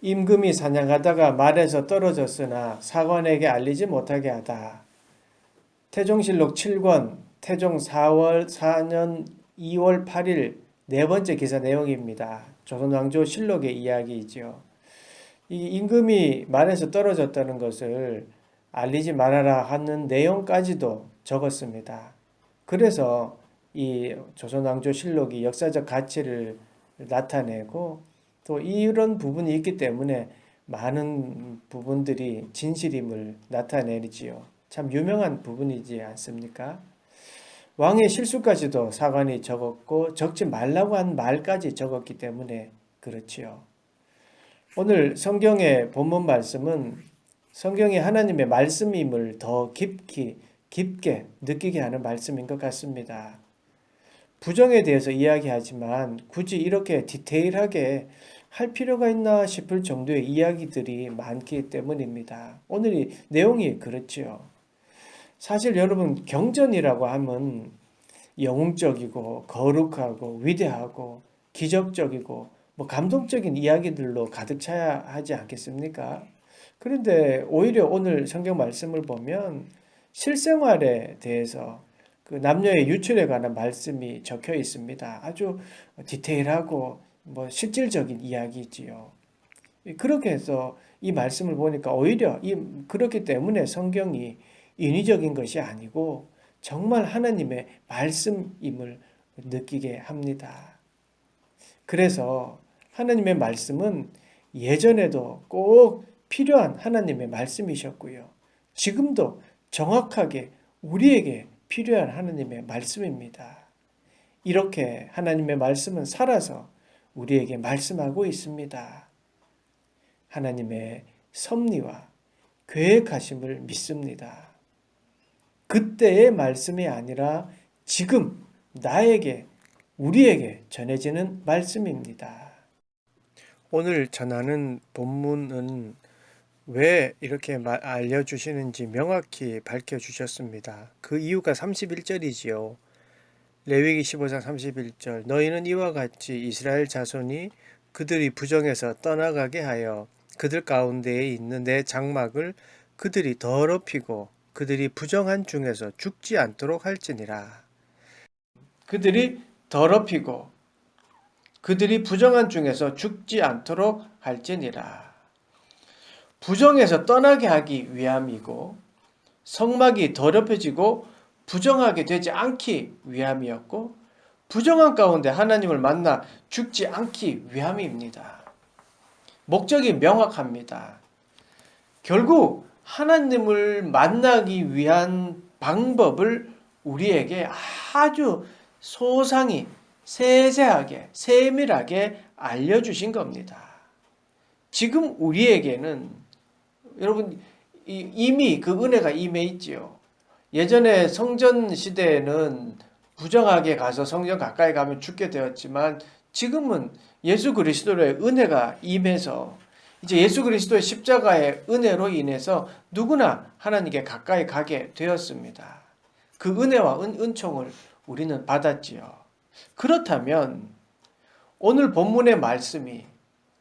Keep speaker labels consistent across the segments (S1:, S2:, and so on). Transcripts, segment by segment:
S1: 임금이 사냥하다가 말에서 떨어졌으나 사관에게 알리지 못하게 하다. 태종실록 7권 태종 4년 2월 8일 네 번째 기사 내용입니다. 조선왕조 실록의 이야기이죠. 이 임금이 말에서 떨어졌다는 것을 알리지 말아라 하는 내용까지도 적었습니다. 그래서 이 조선왕조 실록이 역사적 가치를 나타내고 또 이런 부분이 있기 때문에 많은 부분들이 진실임을 나타내지요. 참 유명한 부분이지 않습니까? 왕의 실수까지도 사관이 적었고 적지 말라고 한 말까지 적었기 때문에 그렇지요. 오늘 성경의 본문 말씀은 성경이 하나님의 말씀임을 더 깊게 느끼게 하는 말씀인 것 같습니다. 부정에 대해서 이야기하지만 굳이 이렇게 디테일하게 할 필요가 있나 싶을 정도의 이야기들이 많기 때문입니다. 오늘 내용이 그렇지요. 사실 여러분 경전이라고 하면 영웅적이고 거룩하고 위대하고 기적적이고 뭐 감동적인 이야기들로 가득 차야 하지 않겠습니까? 그런데 오히려 오늘 성경 말씀을 보면 실생활에 대해서 그 남녀의 유출에 관한 말씀이 적혀 있습니다. 아주 디테일하고 뭐 실질적인 이야기지요. 그렇게 해서 이 말씀을 보니까 오히려 그렇기 때문에 성경이 인위적인 것이 아니고 정말 하나님의 말씀임을 느끼게 합니다. 그래서 하나님의 말씀은 예전에도 꼭 필요한 하나님의 말씀이셨고요. 지금도 정확하게 우리에게 필요한 하나님의 말씀입니다. 이렇게 하나님의 말씀은 살아서 우리에게 말씀하고 있습니다. 하나님의 섭리와 계획하심을 믿습니다. 그때의 말씀이 아니라 지금 나에게, 우리에게 전해지는 말씀입니다. 오늘 전하는 본문은 왜 이렇게 알려주시는지 명확히 밝혀주셨습니다. 그 이유가 31절이지요. 레위기 15장 31절 너희는 이와 같이 이스라엘 자손이 그들이 부정해서 떠나가게 하여 그들 가운데에 있는 내 장막을 그들이 더럽히고 그들이 부정한 중에서 죽지 않도록 할지니라. 그들이 더럽히고 그들이 부정한 중에서 죽지 않도록 할지니라. 부정해서 떠나게 하기 위함이고 성막이 더럽혀지고 부정하게 되지 않기 위함이었고 부정한 가운데 하나님을 만나 죽지 않기 위함입니다. 목적이 명확합니다. 결국 하나님을 만나기 위한 방법을 우리에게 아주 소상히 세세하게 세밀하게 알려주신 겁니다. 지금 우리에게는 여러분 이미 그 은혜가 임해 있지요. 예전에 성전 시대에는 부정하게 가서 성전 가까이 가면 죽게 되었지만 지금은 예수 그리스도의 은혜가 임해서 이제 예수 그리스도의 십자가의 은혜로 인해서 누구나 하나님께 가까이 가게 되었습니다. 그 은혜와 은총을 우리는 받았지요. 그렇다면 오늘 본문의 말씀이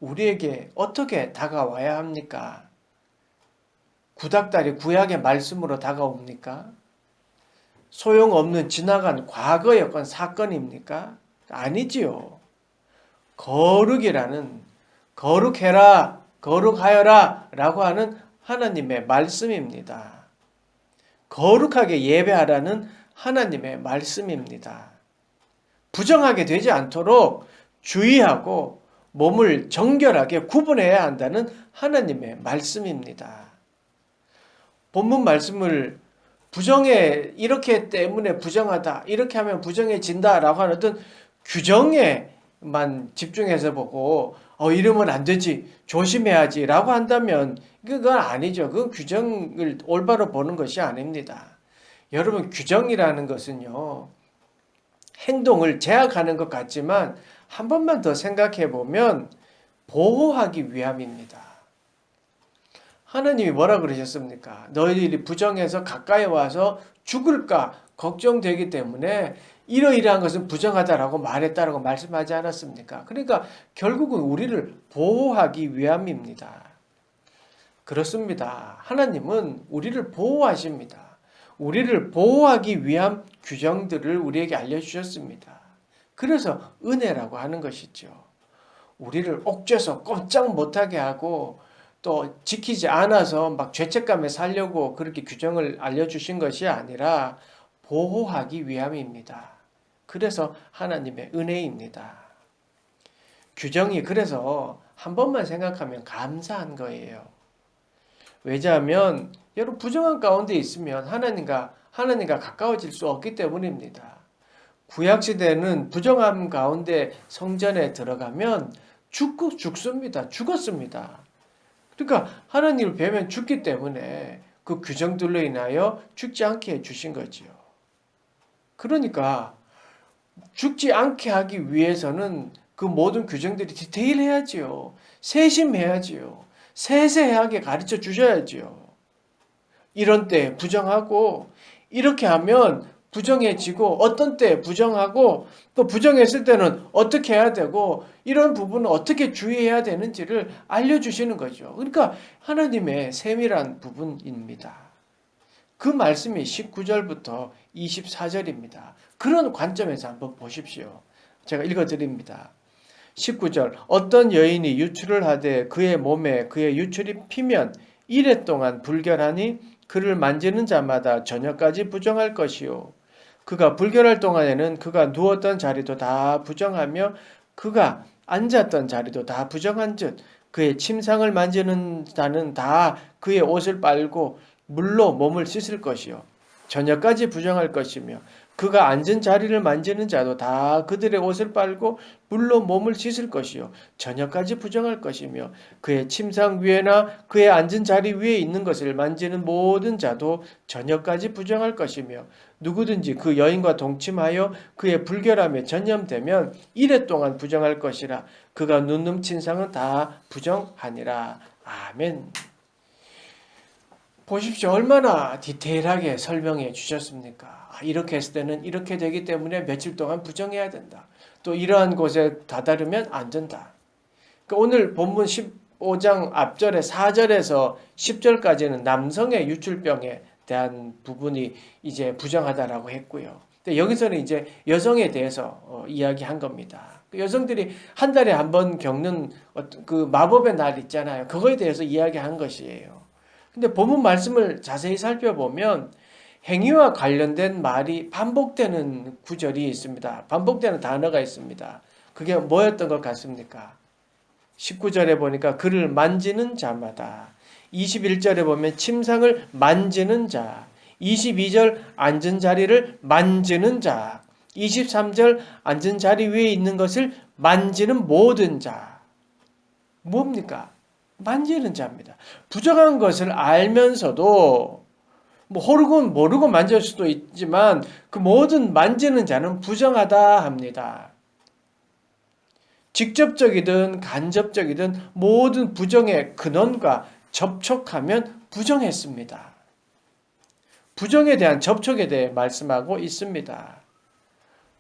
S1: 우리에게 어떻게 다가와야 합니까? 구닥다리 구약의 말씀으로 다가옵니까? 소용없는 지나간 과거의 어떤 사건입니까? 아니지요. 거룩이라는 거룩해라, 거룩하여라 라고 하는 하나님의 말씀입니다. 거룩하게 예배하라는 하나님의 말씀입니다. 부정하게 되지 않도록 주의하고 몸을 정결하게 구분해야 한다는 하나님의 말씀입니다. 본문 말씀을 부정에 이렇게 때문에 부정하다, 이렇게 하면 부정해진다라고 하는 어떤 규정에만 집중해서 보고 이러면 안 되지, 조심해야지라고 한다면 그건 아니죠. 그건 규정을 올바로 보는 것이 아닙니다. 여러분 규정이라는 것은요. 행동을 제약하는 것 같지만 한 번만 더 생각해 보면 보호하기 위함입니다. 하나님이 뭐라 그러셨습니까? 너희들이 부정해서 가까이 와서 죽을까 걱정되기 때문에 이러이러한 것은 부정하다라고 말했다라고 말씀하지 않았습니까? 그러니까 결국은 우리를 보호하기 위함입니다. 그렇습니다. 하나님은 우리를 보호하십니다. 우리를 보호하기 위한 규정들을 우리에게 알려주셨습니다. 그래서 은혜라고 하는 것이죠. 우리를 옥죄서 꼼짝 못하게 하고 또 지키지 않아서 막 죄책감에 살려고 그렇게 규정을 알려주신 것이 아니라 보호하기 위함입니다. 그래서 하나님의 은혜입니다. 규정이 그래서 한 번만 생각하면 감사한 거예요. 왜냐하면 여러분 부정한 가운데 있으면 하나님과 가까워질 수 없기 때문입니다. 구약시대는 부정함 가운데 성전에 들어가면 죽습니다. 죽었습니다. 그러니까 하나님을 뵈면 죽기 때문에 그 규정들로 인하여 죽지 않게 해주신 거지요. 그러니까 죽지 않게 하기 위해서는 그 모든 규정들이 디테일해야지요. 세심해야지요. 세세하게 가르쳐 주셔야지요. 이런 때 부정하고 이렇게 하면 부정해지고 어떤 때 부정하고 또 부정했을 때는 어떻게 해야 되고 이런 부분은 어떻게 주의해야 되는지를 알려주시는 거죠. 그러니까 하나님의 세밀한 부분입니다. 그 말씀이 19절부터 24절입니다. 그런 관점에서 한번 보십시오. 제가 읽어드립니다. 19절 어떤 여인이 유출을 하되 그의 몸에 그의 유출이 피면 이레 동안 불결하니 그를 만지는 자마다 저녁까지 부정할 것이요. 그가 불결할 동안에는 그가 누웠던 자리도 다 부정하며 그가 앉았던 자리도 다 부정한즉 그의 침상을 만지는 자는 다 그의 옷을 빨고 물로 몸을 씻을 것이요. 저녁까지 부정할 것이며 그가 앉은 자리를 만지는 자도 다 그들의 옷을 빨고 물로 몸을 씻을 것이요. 저녁까지 부정할 것이며 그의 침상 위에나 그의 앉은 자리 위에 있는 것을 만지는 모든 자도 저녁까지 부정할 것이며 누구든지 그 여인과 동침하여 그의 불결함에 전념되면 이레 동안 부정할 것이라. 그가 눕는 침상은 다 부정하니라. 아멘. 보십시오. 얼마나 디테일하게 설명해 주셨습니까? 이렇게 했을 때는 이렇게 되기 때문에 며칠 동안 부정해야 된다. 또 이러한 곳에 다다르면 안 된다. 그러니까 오늘 본문 15장 앞절에 4절에서 10절까지는 남성의 유출병에 대한 부분이 이제 부정하다라고 했고요. 근데 여기서는 이제 여성에 대해서 이야기한 겁니다. 여성들이 한 달에 한 번 겪는 그 마법의 날 있잖아요. 그거에 대해서 이야기한 것이에요. 근데 본문 말씀을 자세히 살펴보면 행위와 관련된 말이 반복되는 구절이 있습니다. 반복되는 단어가 있습니다. 그게 뭐였던 것 같습니까? 19절에 보니까 그를 만지는 자마다, 21절에 보면 침상을 만지는 자, 22절 앉은 자리를 만지는 자, 23절 앉은 자리 위에 있는 것을 만지는 모든 자. 뭡니까? 만지는 자입니다. 부정한 것을 알면서도 모르고 만질 수도 있지만 그 모든 만지는 자는 부정하다 합니다. 직접적이든 간접적이든 모든 부정의 근원과 접촉하면 부정했습니다. 부정에 대한 접촉에 대해 말씀하고 있습니다.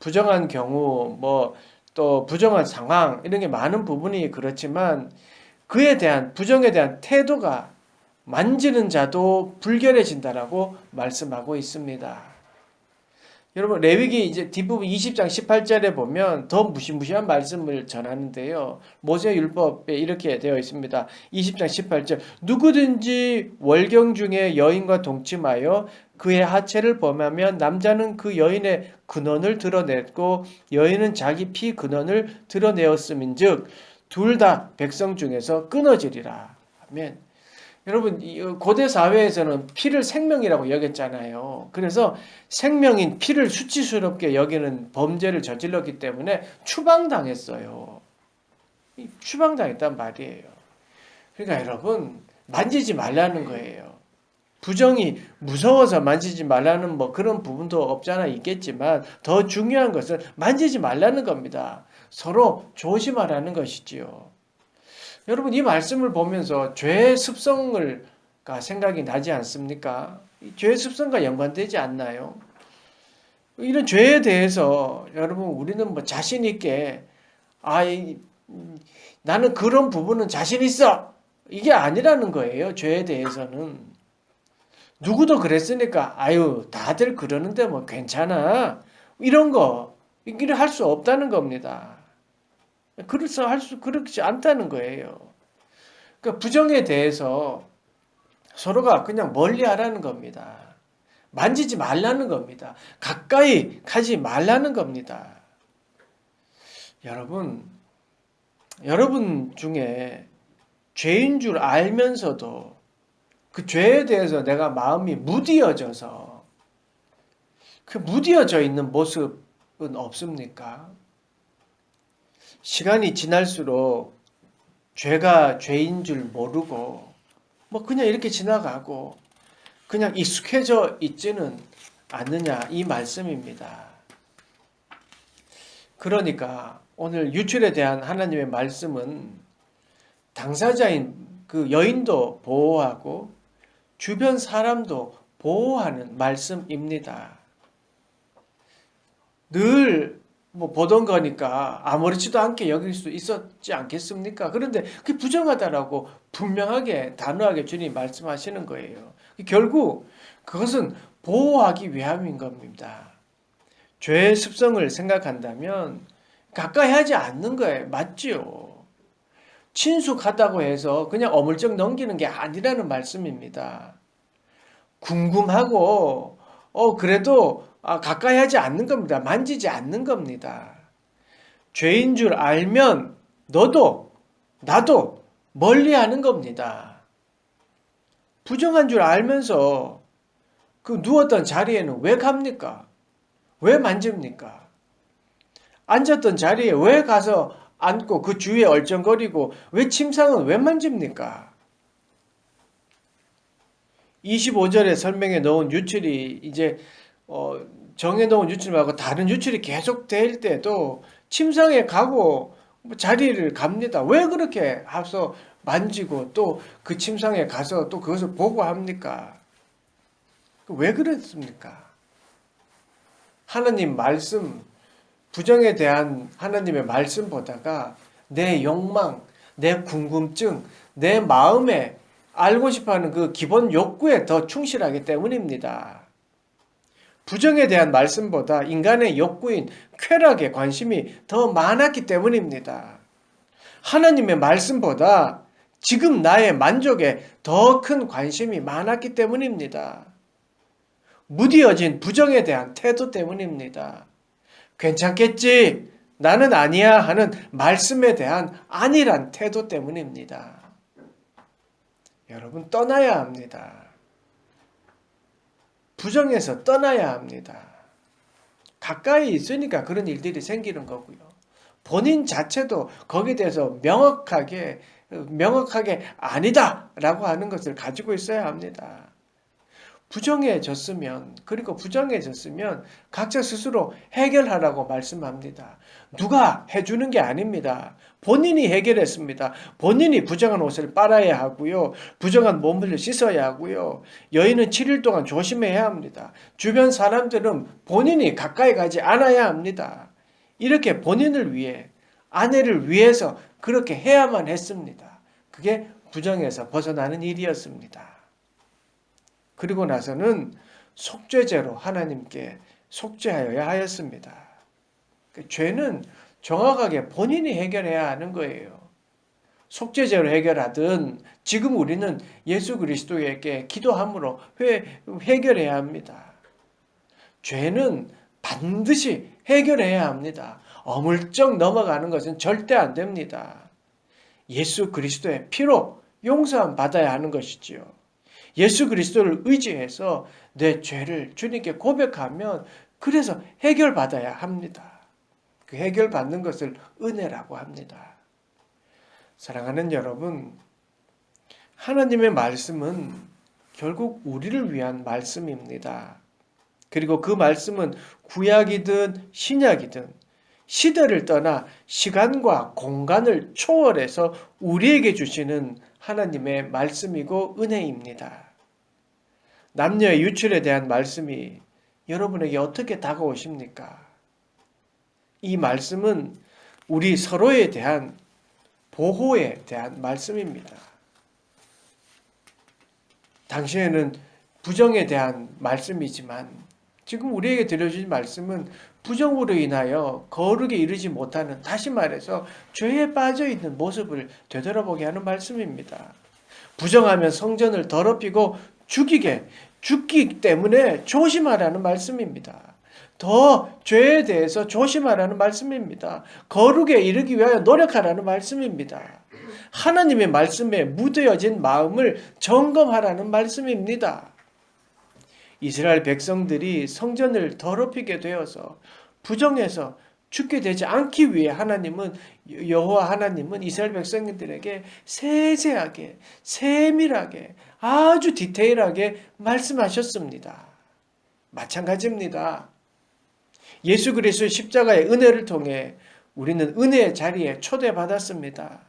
S1: 부정한 경우, 또 부정한 상황, 이런 게 많은 부분이 그렇지만 그에 대한, 부정에 대한 태도가 만지는 자도 불결해진다라고 말씀하고 있습니다. 여러분, 레위기 이제 뒷부분 20장 18절에 보면 더 무시무시한 말씀을 전하는데요. 모세 율법에 이렇게 되어 있습니다. 20장 18절 누구든지 월경 중에 여인과 동침하여 그의 하체를 범하면 남자는 그 여인의 근원을 드러냈고 여인은 자기 피 근원을 드러내었음인즉 둘 다 백성 중에서 끊어지리라. 아멘. 여러분, 고대 사회에서는 피를 생명이라고 여겼잖아요. 그래서 생명인 피를 수치스럽게 여기는 범죄를 저질렀기 때문에 추방당했어요. 추방당했단 말이에요. 그러니까 여러분, 만지지 말라는 거예요. 부정이 무서워서 만지지 말라는 그런 부분도 없잖아 있겠지만 더 중요한 것은 만지지 말라는 겁니다. 서로 조심하라는 것이지요. 여러분, 이 말씀을 보면서 죄의 습성을 생각이 나지 않습니까? 죄의 습성과 연관되지 않나요? 이런 죄에 대해서 여러분 우리는 뭐 자신 있게 나는 그런 부분은 자신 있어. 이게 아니라는 거예요. 죄에 대해서는. 누구도 그랬으니까 아유 다들 그러는데 뭐 괜찮아. 이런 거 이기를 할 수 없다는 겁니다. 그래서 그렇지 않다는 거예요. 그러니까 부정에 대해서 서로가 그냥 멀리 하라는 겁니다. 만지지 말라는 겁니다. 가까이 가지 말라는 겁니다. 여러분 중에 죄인 줄 알면서도 그 죄에 대해서 내가 마음이 무디어져서 그 무디어져 있는 모습은 없습니까? 시간이 지날수록 죄가 죄인 줄 모르고 뭐 그냥 이렇게 지나가고 그냥 익숙해져 있지는 않느냐 이 말씀입니다. 그러니까 오늘 유출에 대한 하나님의 말씀은 당사자인 그 여인도 보호하고 주변 사람도 보호하는 말씀입니다. 늘 뭐 보던 거니까 아무렇지도 않게 여길 수 있었지 않겠습니까? 그런데 그게 부정하다라고 분명하게 단호하게 주님 말씀하시는 거예요. 결국 그것은 보호하기 위함인 겁니다. 죄의 습성을 생각한다면 가까이 하지 않는 거예요. 맞지요? 친숙하다고 해서 그냥 어물쩍 넘기는 게 아니라는 말씀입니다. 궁금하고 그래도 가까이 하지 않는 겁니다. 만지지 않는 겁니다. 죄인 줄 알면 너도 나도 멀리하는 겁니다. 부정한 줄 알면서 그 누웠던 자리에는 왜 갑니까? 왜 만집니까? 앉았던 자리에 왜 가서 앉고 그 주위에 얼쩡거리고 왜 침상은 왜 만집니까? 25절에 설명해 놓은 유출이 이제 정해놓은 유출 말고 다른 유출이 계속 될 때도 침상에 가고 자리를 갑니다. 왜 그렇게 가서 만지고 또 그 침상에 가서 또 그것을 보고 합니까? 왜 그랬습니까? 하나님 말씀, 부정에 대한 하나님의 말씀 보다가 내 욕망, 내 궁금증, 내 마음에 알고 싶어하는 그 기본 욕구에 더 충실하기 때문입니다. 부정에 대한 말씀보다 인간의 욕구인 쾌락에 관심이 더 많았기 때문입니다. 하나님의 말씀보다 지금 나의 만족에 더 큰 관심이 많았기 때문입니다. 무디어진 부정에 대한 태도 때문입니다. 괜찮겠지? 나는 아니야 하는 말씀에 대한 안일한 태도 때문입니다. 여러분 떠나야 합니다. 부정에서 떠나야 합니다. 가까이 있으니까 그런 일들이 생기는 거고요. 본인 자체도 거기에 대해서 명확하게 아니다라고 하는 것을 가지고 있어야 합니다. 부정해졌으면 각자 스스로 해결하라고 말씀합니다. 누가 해주는 게 아닙니다. 본인이 해결했습니다. 본인이 부정한 옷을 빨아야 하고요. 부정한 몸을 씻어야 하고요. 여인은 7일 동안 조심해야 합니다. 주변 사람들은 본인이 가까이 가지 않아야 합니다. 이렇게 본인을 위해 아내를 위해서 그렇게 해야만 했습니다. 그게 부정에서 벗어나는 일이었습니다. 그리고 나서는 속죄제로 하나님께 속죄하여야 하였습니다. 죄는 정확하게 본인이 해결해야 하는 거예요. 속죄제로 해결하든 지금 우리는 예수 그리스도에게 기도함으로 해결해야 합니다. 죄는 반드시 해결해야 합니다. 어물쩍 넘어가는 것은 절대 안 됩니다. 예수 그리스도의 피로 용서함 받아야 하는 것이지요. 예수 그리스도를 의지해서 내 죄를 주님께 고백하면 그래서 해결받아야 합니다. 그 해결받는 것을 은혜라고 합니다. 사랑하는 여러분, 하나님의 말씀은 결국 우리를 위한 말씀입니다. 그리고 그 말씀은 구약이든 신약이든 시대를 떠나 시간과 공간을 초월해서 우리에게 주시는 하나님의 말씀이고 은혜입니다. 남녀의 유출에 대한 말씀이 여러분에게 어떻게 다가오십니까? 이 말씀은 우리 서로에 대한 보호에 대한 말씀입니다. 당시에는 부정에 대한 말씀이지만 지금 우리에게 들려주신 말씀은 부정으로 인하여 거룩에 이르지 못하는, 다시 말해서 죄에 빠져 있는 모습을 되돌아보게 하는 말씀입니다. 부정하면 성전을 더럽히고 죽기 때문에 조심하라는 말씀입니다. 더 죄에 대해서 조심하라는 말씀입니다. 거룩에 이르기 위하여 노력하라는 말씀입니다. 하나님의 말씀에 묻어진 마음을 점검하라는 말씀입니다. 이스라엘 백성들이 성전을 더럽히게 되어서 부정해서 죽게 되지 않기 위해 여호와 하나님은 이스라엘 백성들에게 세세하게, 세밀하게, 아주 디테일하게 말씀하셨습니다. 마찬가지입니다. 예수 그리스도의 십자가의 은혜를 통해 우리는 은혜의 자리에 초대받았습니다.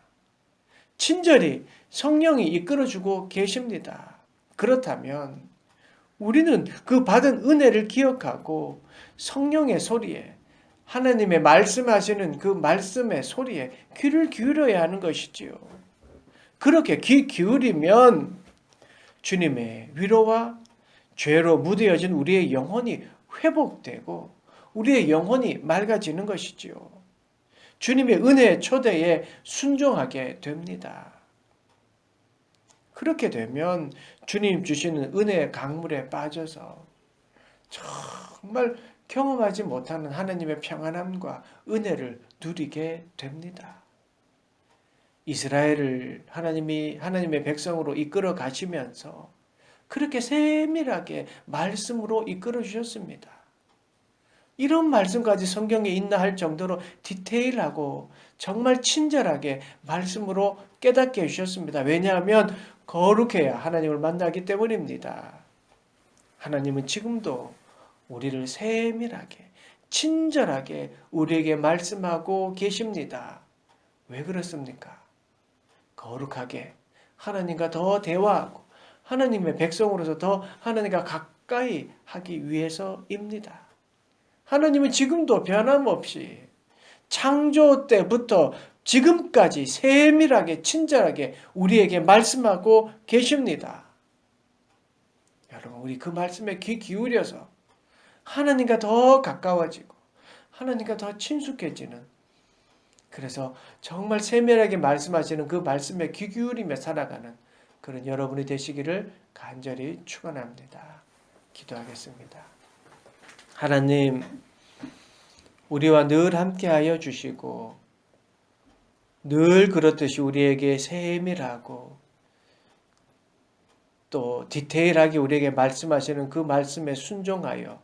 S1: 친절히 성령이 이끌어주고 계십니다. 그렇다면 우리는 그 받은 은혜를 기억하고 성령의 소리에, 하나님의 말씀하시는 그 말씀의 소리에 귀를 기울여야 하는 것이지요. 그렇게 귀 기울이면 주님의 위로와 죄로 무뎌진 우리의 영혼이 회복되고 우리의 영혼이 맑아지는 것이지요. 주님의 은혜의 초대에 순종하게 됩니다. 그렇게 되면 주님 주시는 은혜의 강물에 빠져서 정말 경험하지 못하는 하나님의 평안함과 은혜를 누리게 됩니다. 이스라엘을 하나님의 백성으로 이끌어 가시면서 그렇게 세밀하게 말씀으로 이끌어 주셨습니다. 이런 말씀까지 성경에 있나 할 정도로 디테일하고 정말 친절하게 말씀으로 깨닫게 해주셨습니다. 왜냐하면 거룩해야 하나님을 만나기 때문입니다. 하나님은 지금도 우리를 세밀하게, 친절하게 우리에게 말씀하고 계십니다. 왜 그렇습니까? 거룩하게 하나님과 더 대화하고 하나님의 백성으로서 더 하나님과 가까이 하기 위해서입니다. 하나님은 지금도 변함없이 창조 때부터 지금까지 세밀하게 친절하게 우리에게 말씀하고 계십니다. 여러분, 우리 그 말씀에 귀 기울여서 하나님과 더 가까워지고 하나님과 더 친숙해지는, 그래서 정말 세밀하게 말씀하시는 그 말씀에 귀 기울이며 살아가는 그런 여러분이 되시기를 간절히 축원합니다. 기도하겠습니다. 하나님, 우리와 늘 함께하여 주시고 늘 그렇듯이 우리에게 세밀하고 또 디테일하게 우리에게 말씀하시는 그 말씀에 순종하여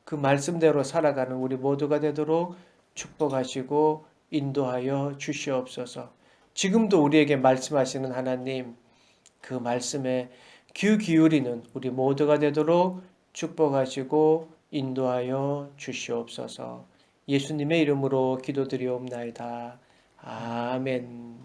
S1: 그 말씀대로 살아가는 우리 모두가 되도록 축복하시고 인도하여 주시옵소서. 지금도 우리에게 말씀하시는 하나님, 그 말씀에 귀 기울이는 우리 모두가 되도록 축복하시고 인도하여 주시옵소서. 예수님의 이름으로 기도드리옵나이다. 아멘.